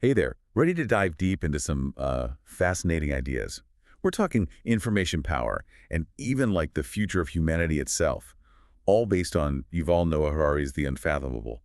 Hey there, ready to dive deep into some fascinating ideas. We're talking information power and even like the future of humanity itself, all based on Yuval Noah Harari's The Unfathomable,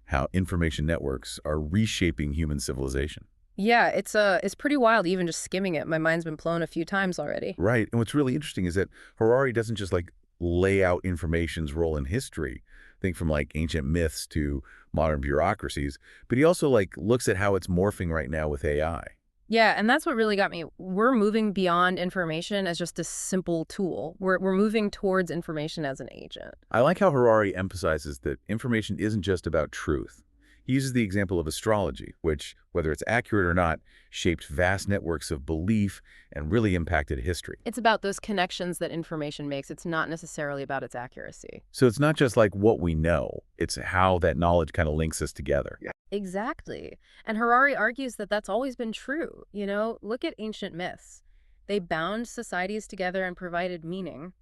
how information networks are reshaping human civilization. Yeah, it's pretty wild even just skimming it. My mind's been blown a few times already. Right, and what's really interesting is that Harari doesn't just like lay out information's role in history, think from like ancient myths to modern bureaucracies, but he also like looks at how it's morphing right now with AI. Yeah, and that's what really got me. We're moving beyond information as just a simple tool. We're moving towards information as an agent. I like how Harari emphasizes that information isn't just about truth. He uses the example of astrology, which, whether it's accurate or not, shaped vast networks of belief and really impacted history. It's about those connections that information makes. It's not necessarily about its accuracy. So it's not just like what we know, it's how that knowledge kind of links us together. Exactly. And Harari argues that that's always been true. Look at ancient myths. They bound societies together and provided meaning.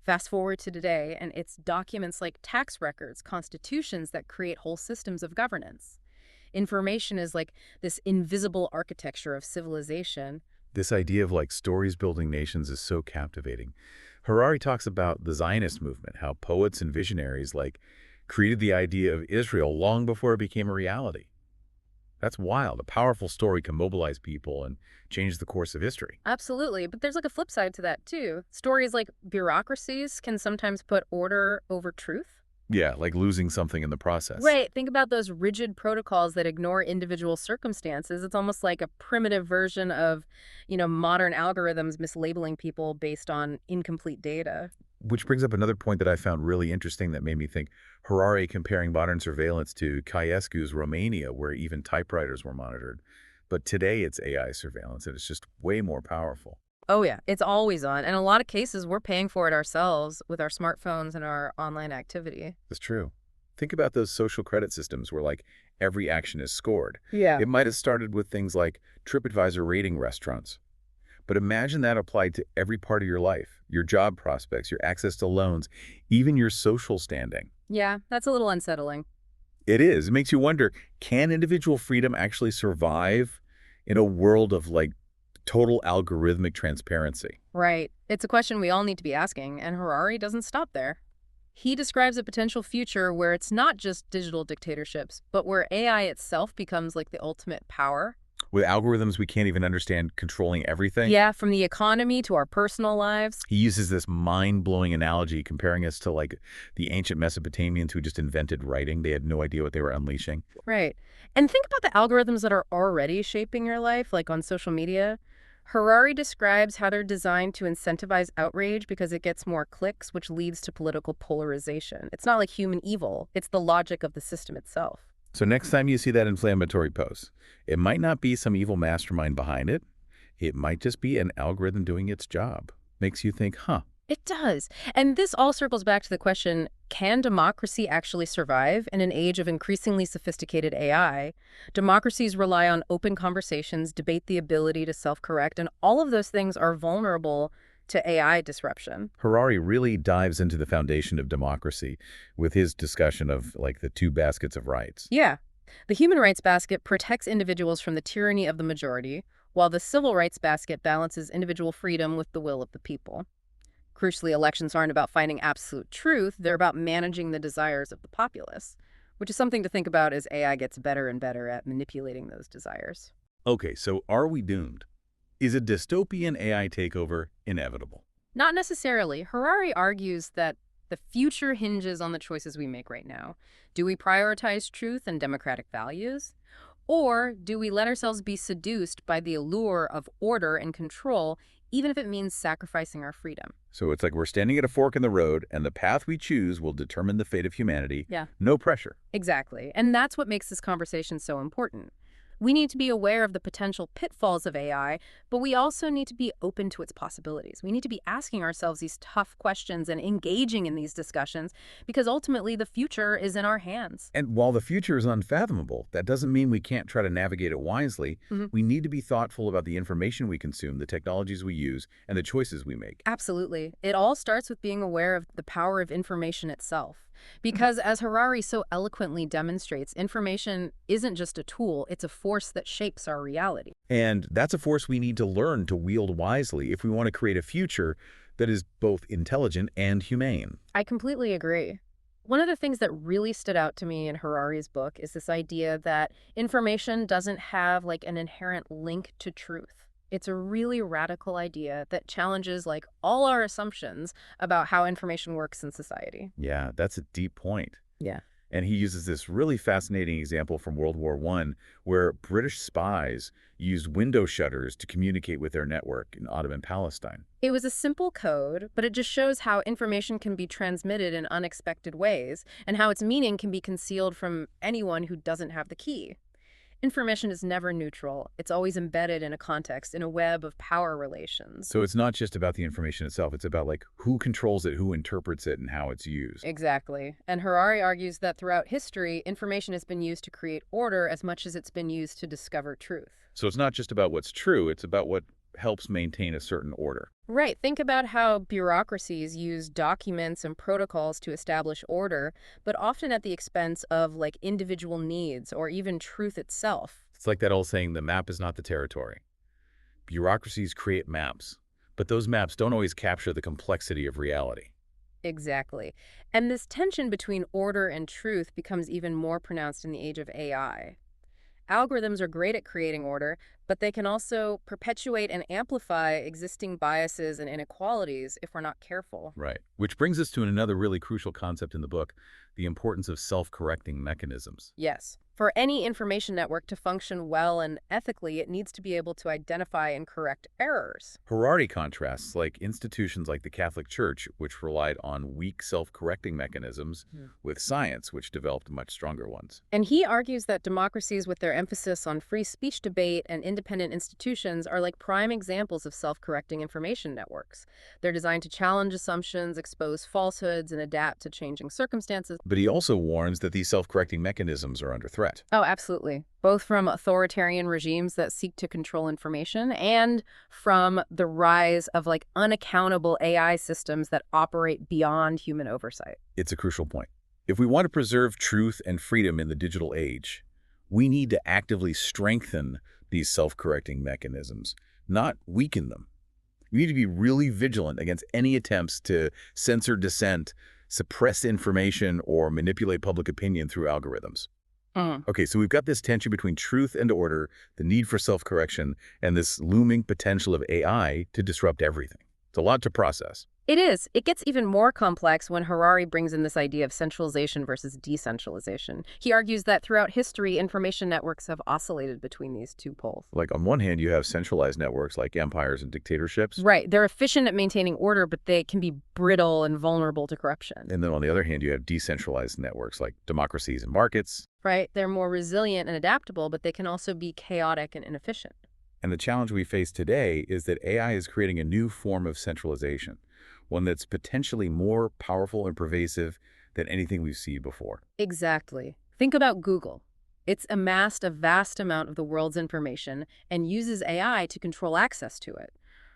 Fast forward to today, and it's documents like tax records, constitutions that create whole systems of governance. Information is like this invisible architecture of civilization. This idea of like stories building nations is so captivating. Harari talks about the Zionist movement, how poets and visionaries like created the idea of Israel long before it became a reality. That's wild. A powerful story can mobilize people and change the course of history. Absolutely. But there's like a flip side to that, too. Stories like bureaucracies can sometimes put order over truth. Yeah, like losing something in the process. Right. Think about those rigid protocols that ignore individual circumstances. It's almost like a primitive version of, modern algorithms mislabeling people based on incomplete data. Which brings up another point that I found really interesting that made me think Harari comparing modern surveillance to Ceausescu's Romania, where even typewriters were monitored. But today it's AI surveillance, and it's just way more powerful. Oh, yeah. It's always on. And in a lot of cases, we're paying for it ourselves with our smartphones and our online activity. That's true. Think about those social credit systems where like every action is scored. Yeah. It might have started with things like TripAdvisor rating restaurants. But imagine that applied to every part of your life, your job prospects, your access to loans, even your social standing. Yeah, that's a little unsettling. It is. It makes you wonder, can individual freedom actually survive in a world of like total algorithmic transparency? Right. It's a question we all need to be asking, and Harari doesn't stop there. He describes a potential future where it's not just digital dictatorships, but where AI itself becomes like the ultimate power. With algorithms we can't even understand controlling everything? Yeah, from the economy to our personal lives. He uses this mind-blowing analogy comparing us to like the ancient Mesopotamians who just invented writing. They had no idea what they were unleashing. Right. And think about the algorithms that are already shaping your life, like on social media. Harari describes how they're designed to incentivize outrage because it gets more clicks, which leads to political polarization. It's not like human evil, it's the logic of the system itself. So next time you see that inflammatory post, it might not be some evil mastermind behind it. It might just be an algorithm doing its job. Makes you think, huh? It does. And this all circles back to the question, can democracy actually survive in an age of increasingly sophisticated AI? Democracies rely on open conversations, debate the ability to self-correct, and all of those things are vulnerable to AI disruption. Harari really dives into the foundation of democracy with his discussion of like the two baskets of rights. Yeah. The human rights basket protects individuals from the tyranny of the majority, while the civil rights basket balances individual freedom with the will of the people. Crucially, elections aren't about finding absolute truth, they're about managing the desires of the populace, which is something to think about as AI gets better and better at manipulating those desires. Okay, so are we doomed? Is a dystopian AI takeover inevitable? Not necessarily. Harari argues that the future hinges on the choices we make right now. Do we prioritize truth and democratic values? Or do we let ourselves be seduced by the allure of order and control, even if it means sacrificing our freedom? So it's like we're standing at a fork in the road, and the path we choose will determine the fate of humanity. Yeah. No pressure. Exactly. And that's what makes this conversation so important. We need to be aware of the potential pitfalls of AI, but we also need to be open to its possibilities. We need to be asking ourselves these tough questions and engaging in these discussions because ultimately the future is in our hands. And while the future is unfathomable, that doesn't mean we can't try to navigate it wisely. We need to be thoughtful about the information we consume, the technologies we use, and the choices we make. Absolutely. It all starts with being aware of the power of information itself. Because as Harari so eloquently demonstrates, information isn't just a tool, it's a force that shapes our reality. And that's a force we need to learn to wield wisely if we want to create a future that is both intelligent and humane. I completely agree. One of the things that really stood out to me in Harari's book is this idea that information doesn't have like an inherent link to truth. It's a really radical idea that challenges like all our assumptions about how information works in society. Yeah, that's a deep point. Yeah. And he uses this really fascinating example from World War I, where British spies used window shutters to communicate with their network in Ottoman Palestine. It was a simple code, but it just shows how information can be transmitted in unexpected ways and how its meaning can be concealed from anyone who doesn't have the key. Information is never neutral. It's always embedded in a context, in a web of power relations. So it's not just about the information itself, it's about like who controls it, who interprets it, and how it's used. Exactly. And Harari argues that throughout history, information has been used to create order as much as it's been used to discover truth. So it's not just about what's true, it's about what helps maintain a certain order. Right. Think about how bureaucracies use documents and protocols to establish order, but often at the expense of like individual needs or even truth itself. It's like that old saying, the map is not the territory. Bureaucracies create maps, but those maps don't always capture the complexity of reality. Exactly. And this tension between order and truth becomes even more pronounced in the age of AI. Algorithms are great at creating order, but they can also perpetuate and amplify existing biases and inequalities if we're not careful. Right. Which brings us to another really crucial concept in the book, the importance of self-correcting mechanisms. Yes. For any information network to function well and ethically, it needs to be able to identify and correct errors. Harari contrasts like institutions like the Catholic Church, which relied on weak self-correcting mechanisms, with science, which developed much stronger ones. And he argues that democracies with their emphasis on free speech debate and independent institutions are like prime examples of self-correcting information networks. They're designed to challenge assumptions, expose falsehoods, and adapt to changing circumstances. But he also warns that these self-correcting mechanisms are under threat. Oh, absolutely. Both from authoritarian regimes that seek to control information and from the rise of like unaccountable AI systems that operate beyond human oversight. It's a crucial point. If we want to preserve truth and freedom in the digital age, we need to actively strengthen these self-correcting mechanisms, not weaken them. We need to be really vigilant against any attempts to censor dissent, suppress information, or manipulate public opinion through algorithms. Okay, so we've got this tension between truth and order, the need for self-correction, and this looming potential of AI to disrupt everything. It's a lot to process. It is. It gets even more complex when Harari brings in this idea of centralization versus decentralization. He argues that throughout history, information networks have oscillated between these two poles. Like on one hand, you have centralized networks like empires and dictatorships. Right. They're efficient at maintaining order, but they can be brittle and vulnerable to corruption. And then on the other hand, you have decentralized networks like democracies and markets. Right. They're more resilient and adaptable, but they can also be chaotic and inefficient. And the challenge we face today is that AI is creating a new form of centralization, one that's potentially more powerful and pervasive than anything we've seen before. Exactly. Think about Google. It's amassed a vast amount of the world's information and uses AI to control access to it.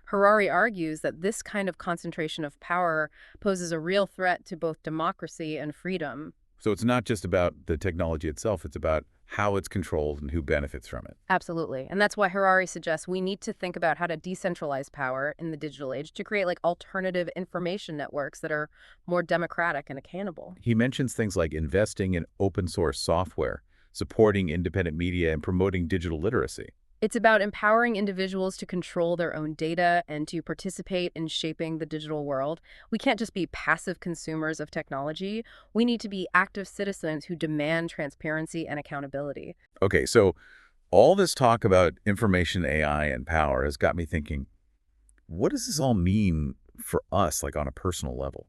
Harari argues that this kind of concentration of power poses a real threat to both democracy and freedom. So it's not just about the technology itself, it's about how it's controlled and who benefits from it. Absolutely. And that's why Harari suggests we need to think about how to decentralize power in the digital age to create like alternative information networks that are more democratic and accountable. He mentions things like investing in open source software, supporting independent media, and promoting digital literacy. It's about empowering individuals to control their own data and to participate in shaping the digital world. We can't just be passive consumers of technology. We need to be active citizens who demand transparency and accountability. Okay, so all this talk about information, AI, and power has got me thinking, what does this all mean for us, like on a personal level?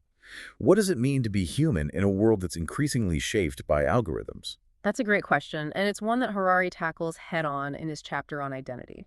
What does it mean to be human in a world that's increasingly shaped by algorithms? That's a great question, and it's one that Harari tackles head-on in his chapter on identity.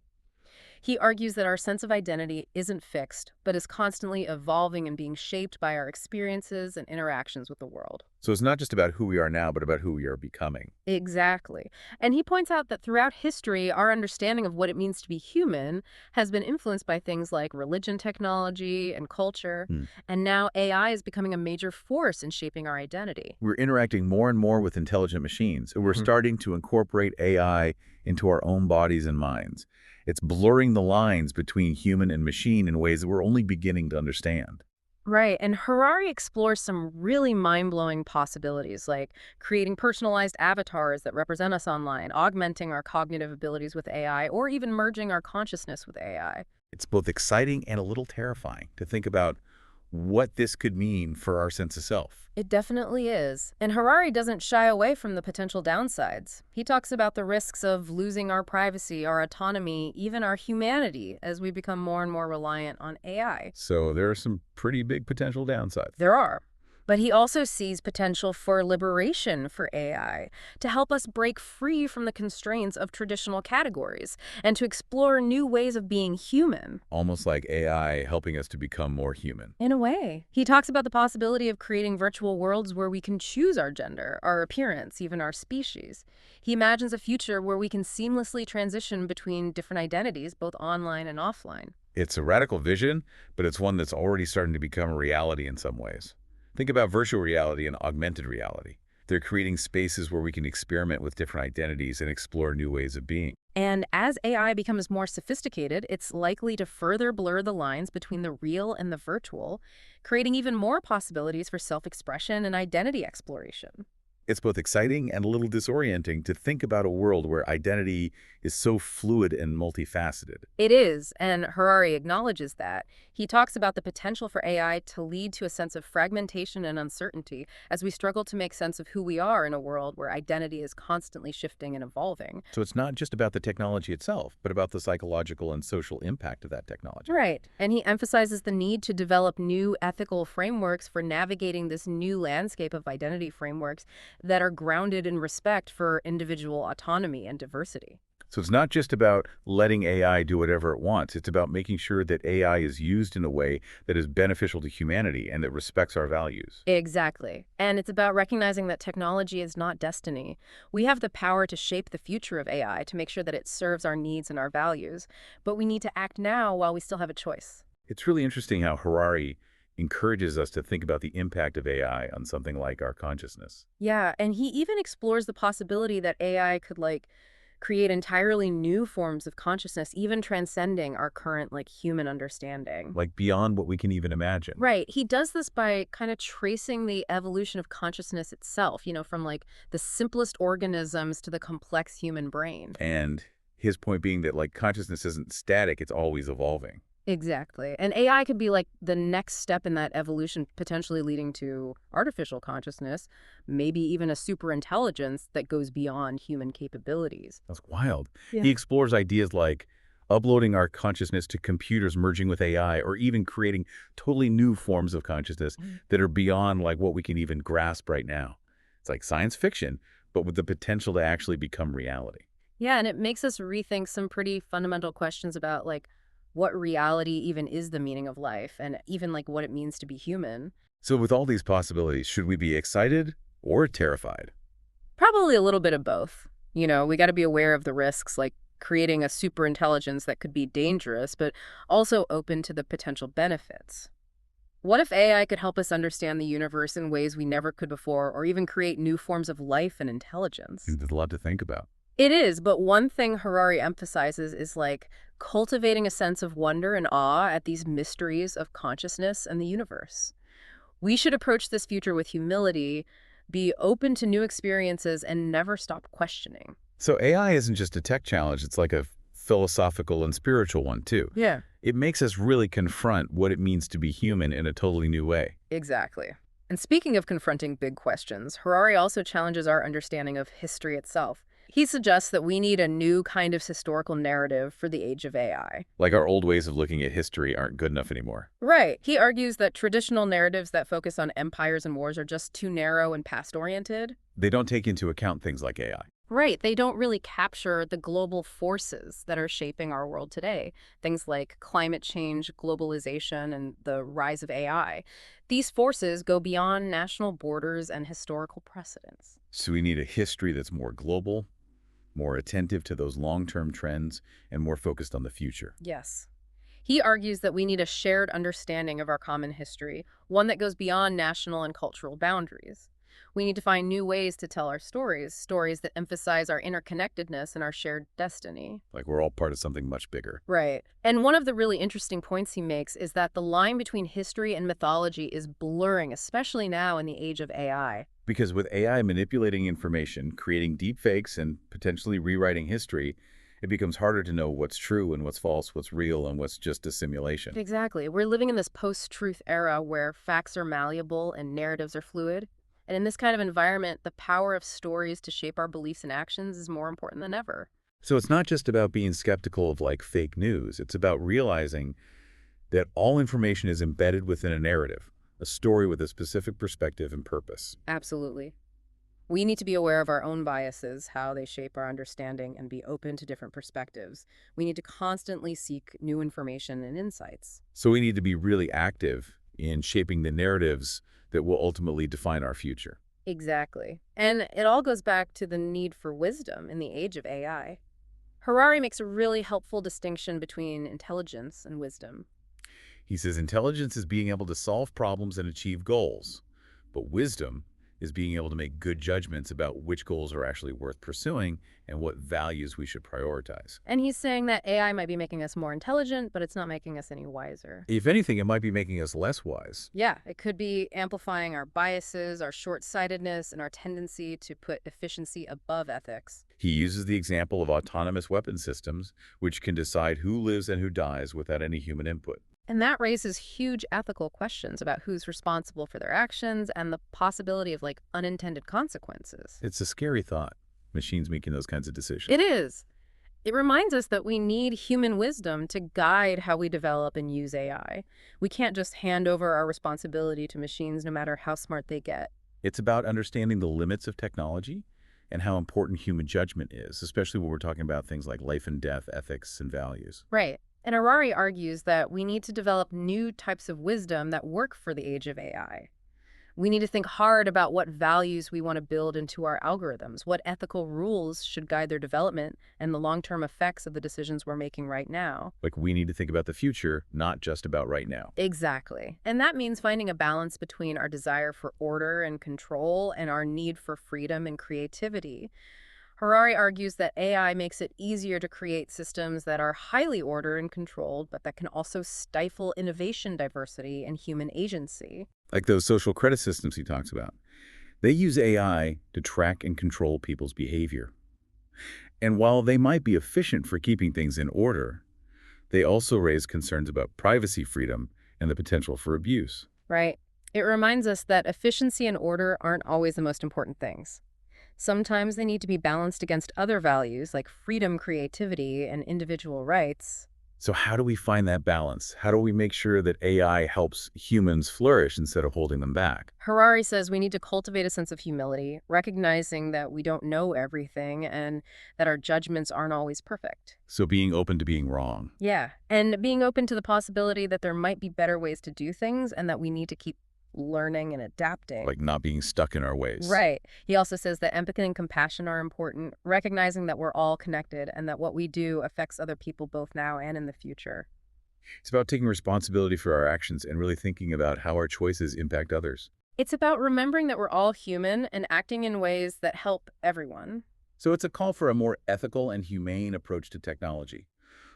He argues that our sense of identity isn't fixed, but is constantly evolving and being shaped by our experiences and interactions with the world. So it's not just about who we are now, but about who we are becoming. Exactly. And he points out that throughout history, our understanding of what it means to be human has been influenced by things like religion, technology, and culture. Hmm. And now AI is becoming a major force in shaping our identity. We're interacting more and more with intelligent machines, and we're starting to incorporate AI into our own bodies and minds. It's blurring the lines between human and machine in ways that we're only beginning to understand. Right. And Harari explores some really mind-blowing possibilities, like creating personalized avatars that represent us online, augmenting our cognitive abilities with AI, or even merging our consciousness with AI. It's both exciting and a little terrifying to think about what this could mean for our sense of self. It definitely is. And Harari doesn't shy away from the potential downsides. He talks about the risks of losing our privacy, our autonomy, even our humanity as we become more and more reliant on AI. So there are some pretty big potential downsides. There are. But he also sees potential for liberation for AI to help us break free from the constraints of traditional categories and to explore new ways of being human. Almost like AI helping us to become more human. In a way. He talks about the possibility of creating virtual worlds where we can choose our gender, our appearance, even our species. He imagines a future where we can seamlessly transition between different identities, both online and offline. It's a radical vision, but it's one that's already starting to become a reality in some ways. Think about virtual reality and augmented reality. They're creating spaces where we can experiment with different identities and explore new ways of being. And as AI becomes more sophisticated, it's likely to further blur the lines between the real and the virtual, creating even more possibilities for self-expression and identity exploration. It's both exciting and a little disorienting to think about a world where identity is so fluid and multifaceted. It is, and Harari acknowledges that. He talks about the potential for AI to lead to a sense of fragmentation and uncertainty as we struggle to make sense of who we are in a world where identity is constantly shifting and evolving. So it's not just about the technology itself, but about the psychological and social impact of that technology. Right. And he emphasizes the need to develop new ethical frameworks for navigating this new landscape of identity frameworks that are grounded in respect for individual autonomy and diversity. So it's not just about letting AI do whatever it wants. It's about making sure that AI is used in a way that is beneficial to humanity and that respects our values. Exactly. And it's about recognizing that technology is not destiny. We have the power to shape the future of AI to make sure that it serves our needs and our values, but we need to act now while we still have a choice. It's really interesting how Harari encourages us to think about the impact of AI on something like our consciousness. Yeah, and he even explores the possibility that AI could create entirely new forms of consciousness, even transcending our current human understanding. Like beyond what we can even imagine. Right. He does this by kind of tracing the evolution of consciousness itself, from the simplest organisms to the complex human brain. And his point being that consciousness isn't static, it's always evolving. Exactly. And AI could be the next step in that evolution, potentially leading to artificial consciousness, maybe even a superintelligence that goes beyond human capabilities. That's wild. Yeah. He explores ideas like uploading our consciousness to computers merging with AI, or even creating totally new forms of consciousness that are beyond what we can even grasp right now. It's like science fiction, but with the potential to actually become reality. Yeah, and it makes us rethink some pretty fundamental questions about what reality even is, the meaning of life, and even what it means to be human. So with all these possibilities, should we be excited or terrified? Probably a little bit of both. We got to be aware of the risks, like creating a super intelligence that could be dangerous, but also open to the potential benefits. What if AI could help us understand the universe in ways we never could before, or even create new forms of life and intelligence? There's a lot to think about. It is, but one thing Harari emphasizes is cultivating a sense of wonder and awe at these mysteries of consciousness and the universe. We should approach this future with humility, be open to new experiences, and never stop questioning. So AI isn't just a tech challenge, it's like a philosophical and spiritual one too. Yeah. It makes us really confront what it means to be human in a totally new way. Exactly. And speaking of confronting big questions, Harari also challenges our understanding of history itself. He suggests that we need a new kind of historical narrative for the age of AI. Like our old ways of looking at history aren't good enough anymore. Right. He argues that traditional narratives that focus on empires and wars are just too narrow and past-oriented. They don't take into account things like AI. Right. They don't really capture the global forces that are shaping our world today. Things like climate change, globalization, and the rise of AI. These forces go beyond national borders and historical precedents. So we need a history that's more global, more attentive to those long-term trends, and more focused on the future. Yes. He argues that we need a shared understanding of our common history, one that goes beyond national and cultural boundaries. We need to find new ways to tell our stories, stories that emphasize our interconnectedness and our shared destiny. Like we're all part of something much bigger. Right. And one of the really interesting points he makes is that the line between history and mythology is blurring, especially now in the age of AI. Because with AI manipulating information, creating deepfakes, and potentially rewriting history, it becomes harder to know what's true and what's false, what's real and what's just a simulation. Exactly. We're living in this post-truth era where facts are malleable and narratives are fluid. And in this kind of environment, the power of stories to shape our beliefs and actions is more important than ever. So it's not just about being skeptical of like fake news. It's about realizing that all information is embedded within a narrative, a story with a specific perspective and purpose. Absolutely. We need to be aware of our own biases, how they shape our understanding, and be open to different perspectives. We need to constantly seek new information and insights. So we need to be really active in shaping the narratives that will ultimately define our future. Exactly. And it all goes back to the need for wisdom in the age of AI. Harari makes a really helpful distinction between intelligence and wisdom. He says intelligence is being able to solve problems and achieve goals, but wisdom is being able to make good judgments about which goals are actually worth pursuing and what values we should prioritize. And he's saying that AI might be making us more intelligent, but it's not making us any wiser. If anything, it might be making us less wise. Yeah, it could be amplifying our biases, our short-sightedness, and our tendency to put efficiency above ethics. He uses the example of autonomous weapon systems, which can decide who lives and who dies without any human input. And that raises huge ethical questions about who's responsible for their actions and the possibility of, like, unintended consequences. It's a scary thought, machines making those kinds of decisions. It is. It reminds us that we need human wisdom to guide how we develop and use AI. We can't just hand over our responsibility to machines no matter how smart they get. It's about understanding the limits of technology and how important human judgment is, especially when we're talking about things like life and death, ethics, and values. Right. And Harari argues that we need to develop new types of wisdom that work for the age of AI. We need to think hard about what values we want to build into our algorithms, what ethical rules should guide their development, and the long-term effects of the decisions we're making right now. Like we need to think about the future, not just about right now. Exactly. And that means finding a balance between our desire for order and control and our need for freedom and creativity. Harari argues that AI makes it easier to create systems that are highly ordered and controlled, but that can also stifle innovation, diversity, and human agency. Like those social credit systems he talks about. They use AI to track and control people's behavior. And while they might be efficient for keeping things in order, they also raise concerns about privacy freedom and the potential for abuse. Right. It reminds us that efficiency and order aren't always the most important things. Sometimes they need to be balanced against other values like freedom, creativity, and individual rights. So how do we find that balance? How do we make sure that AI helps humans flourish instead of holding them back? Harari says we need to cultivate a sense of humility, recognizing that we don't know everything and that our judgments aren't always perfect. So being open to being wrong. Yeah, and being open to the possibility that there might be better ways to do things and that we need to keep learning and adapting. Like not being stuck in our ways. Right. He also says that empathy and compassion are important, recognizing that we're all connected and that what we do affects other people both now and in the future. It's about taking responsibility for our actions and really thinking about how our choices impact others. It's about remembering that we're all human and acting in ways that help everyone. So it's a call for a more ethical and humane approach to technology,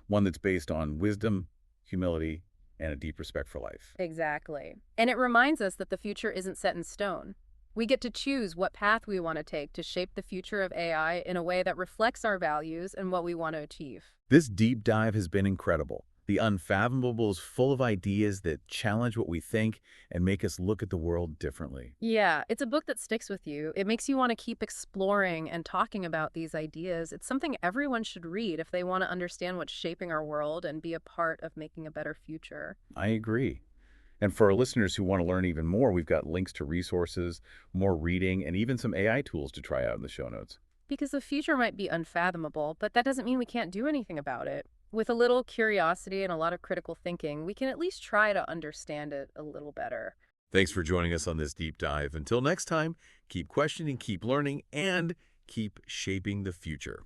one that's based on wisdom, humility, and a deep respect for life. Exactly. And it reminds us that the future isn't set in stone. We get to choose what path we want to take to shape the future of AI in a way that reflects our values and what we want to achieve. This deep dive has been incredible. The Unfathomable is full of ideas that challenge what we think and make us look at the world differently. Yeah, it's a book that sticks with you. It makes you want to keep exploring and talking about these ideas. It's something everyone should read if they want to understand what's shaping our world and be a part of making a better future. I agree. And for our listeners who want to learn even more, we've got links to resources, more reading, and even some AI tools to try out in the show notes. because the future might be unfathomable, but that doesn't mean we can't do anything about it. With a little curiosity and a lot of critical thinking, we can at least try to understand it a little better. Thanks for joining us on this deep dive. Until next time, keep questioning, keep learning, and keep shaping the future.